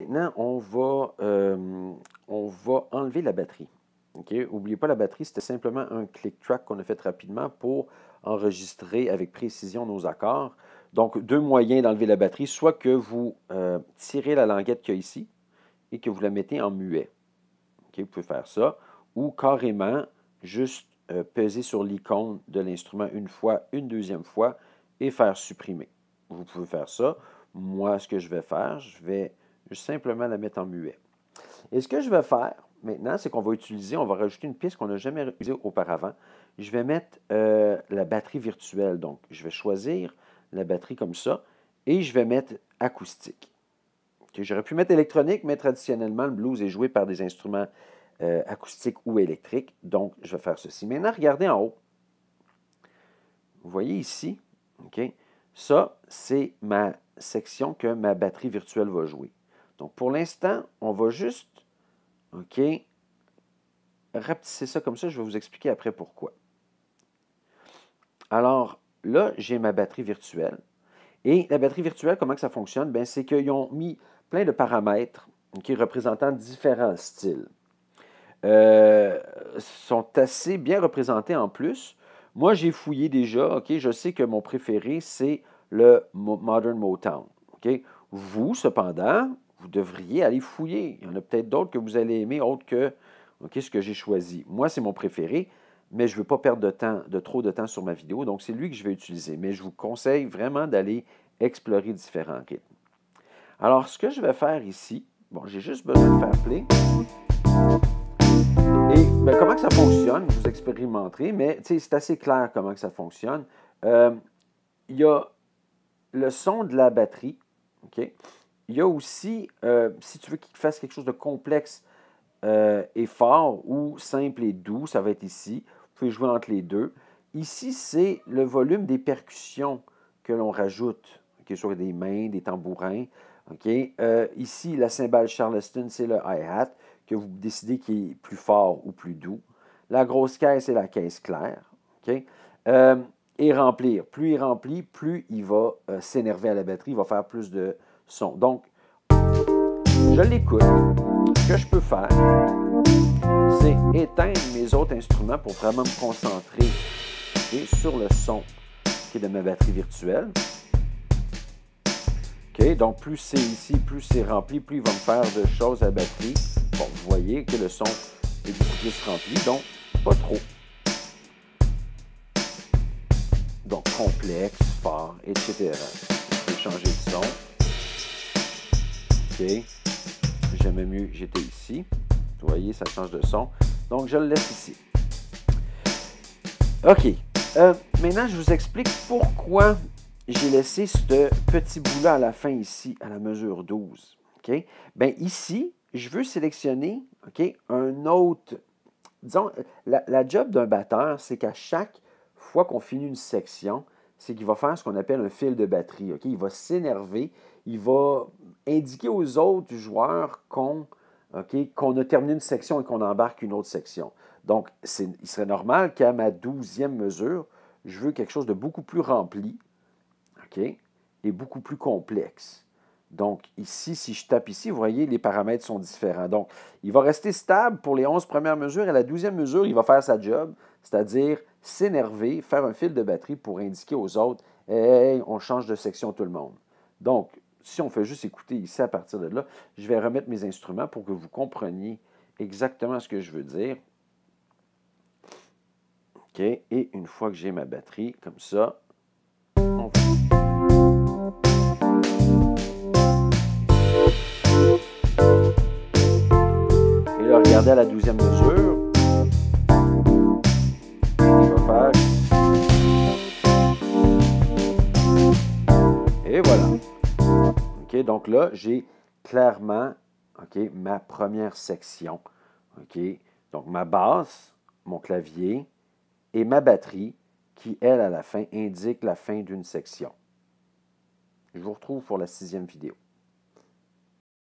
Maintenant, on va enlever la batterie. OK? N'oubliez pas, la batterie, c'était simplement un click track qu'on a fait rapidement pour enregistrer avec précision nos accords. Donc, deux moyens d'enlever la batterie, soit que vous tirez la languette qu'il y a ici et que vous la mettez en muet. OK? Vous pouvez faire ça. Ou carrément, juste peser sur l'icône de l'instrument une fois, une deuxième fois et faire supprimer. Vous pouvez faire ça. Moi, ce que je vais faire, je vais simplement la mettre en muet. Et ce que je vais faire maintenant, c'est qu'on va on va rajouter une piste qu'on n'a jamais utilisée auparavant. Je vais mettre la batterie virtuelle. Donc, je vais choisir la batterie comme ça et je vais mettre acoustique. Okay, j'aurais pu mettre électronique, mais traditionnellement, le blues est joué par des instruments acoustiques ou électriques. Donc, je vais faire ceci. Maintenant, regardez en haut. Vous voyez ici, OK? Ça, c'est ma section que ma batterie virtuelle va jouer. Donc, pour l'instant, on va juste, OK, rapetisser ça comme ça. Je vais vous expliquer après pourquoi. Alors, là, j'ai ma batterie virtuelle. Et la batterie virtuelle, comment que ça fonctionne? Bien, c'est qu'ils ont mis plein de paramètres représentant différents styles. Sont assez bien représentés en plus. Moi, j'ai fouillé déjà, OK? Je sais que mon préféré, c'est le Modern Motown. OK? Vous, cependant, vous devriez aller fouiller. Il y en a peut-être d'autres que vous allez aimer, autres que ce que j'ai choisi. Moi, c'est mon préféré, mais je ne veux pas perdre trop de temps sur ma vidéo, donc c'est lui que je vais utiliser. Mais je vous conseille vraiment d'aller explorer différents rythmes. Alors, ce que je vais faire ici, bon, j'ai juste besoin de faire play. Et ben, comment que ça fonctionne, vous expérimenterez, mais c'est assez clair comment que ça fonctionne. Il y a le son de la batterie, OK? Il y a aussi, si tu veux qu'il fasse quelque chose de complexe et fort ou simple et doux, ça va être ici. Vous pouvez jouer entre les deux. Ici, c'est le volume des percussions que l'on rajoute, okay, sur des mains, des tambourins. Okay? Ici, la cymbale Charleston, c'est le hi-hat que vous décidez qui est plus fort ou plus doux. La grosse caisse, c'est la caisse claire. Okay? Et remplir. Plus il remplit, plus il va s'énerver à la batterie, il va faire plus de son. Donc, je l'écoute. Ce que je peux faire, c'est éteindre mes autres instruments pour vraiment me concentrer sur le son qui est de ma batterie virtuelle. OK, donc plus c'est ici, plus c'est rempli, plus il va me faire de choses à la batterie. Bon, vous voyez que le son est beaucoup plus rempli, donc pas trop. Donc complexe, fort, etc. Je peux changer de son. OK, j'aimais mieux, j'étais ici. Vous voyez, ça change de son. Donc, je le laisse ici. OK. Maintenant, je vous explique pourquoi j'ai laissé ce petit bout-là à la fin ici, à la mesure 12. OK? Bien, ici, je veux sélectionner un autre. Disons, la job d'un batteur, c'est qu'à chaque fois qu'on finit une section, c'est qu'il va faire ce qu'on appelle un fil de batterie. OK? Il va s'énerver, il va indiquer aux autres joueurs qu'on a terminé une section et qu'on embarque une autre section. Donc, il serait normal qu'à ma 12e mesure, je veux quelque chose de beaucoup plus rempli, OK, et beaucoup plus complexe. Donc, ici, si je tape ici, vous voyez, les paramètres sont différents. Donc, il va rester stable pour les 11 premières mesures. Et à la 12e mesure, il va faire sa job, c'est-à-dire s'énerver, faire un fil de batterie pour indiquer aux autres « Hey, on change de section tout le monde ». Donc, si on fait juste écouter ici à partir de là, je vais remettre mes instruments pour que vous compreniez exactement ce que je veux dire. OK, et une fois que j'ai ma batterie, comme ça, on va... Et là, regardez à la 12e mesure. Je vais faire... Et voilà. OK, donc là, j'ai clairement ma première section. OK, donc ma basse, mon clavier et ma batterie qui, elle, à la fin, indique la fin d'une section. Je vous retrouve pour la 6e vidéo.